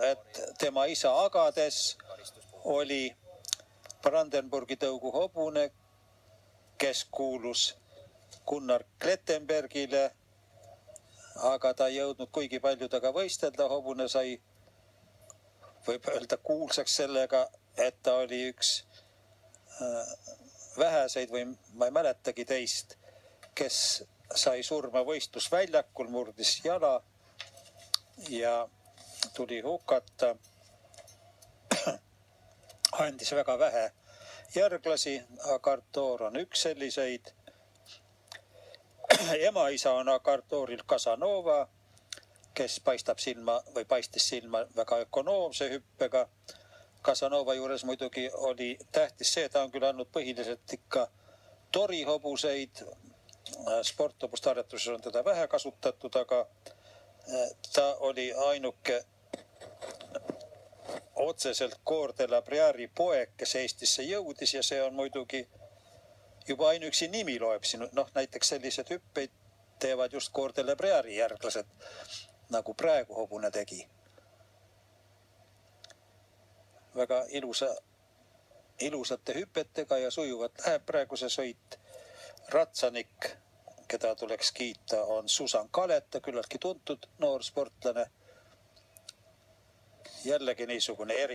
et tema isa Agades oli Brandenburgi tõugu hobune, kes kuulus Gunnar Klettenbergile, aga ta ei jõudnud kuigi palju taga võistelda. Hobune sai, võib öelda, kuulsaks sellega, et ta oli üks väheseid või ma ei mäletagi teist, kes sai surma võistlusväljakul, murdis jala ja tuli hukata. Andis väga vähe järglasi, Agartor on üks selliseid. Emaisa on Agartoril Casanova, kes paistab silma või paistis silma väga ökonoomse hüppega. Casanova juures muidugi oli tähtis see, ta on küll andnud põhiliselt ikka torihobuseid. Sporthobuste harjutuses on teda vähe kasutatud, aga ta oli ainuke otseselt Coeur de la Brière'i poeg, kes Eestisse jõudis ja see on muidugi juba ainuüksi nimi loeb siin. Näiteks sellised hüppeid teevad just Coeur de la Brière'i järglased, nagu praegu hobune tegi. Väga ilusate hüpetega ja sujuvat läheb praegu see sõit. Ratsanik, keda tuleks kiita, on Susan Kaleta, küllaltki tuntud noor sportlane. Jällegi niisugune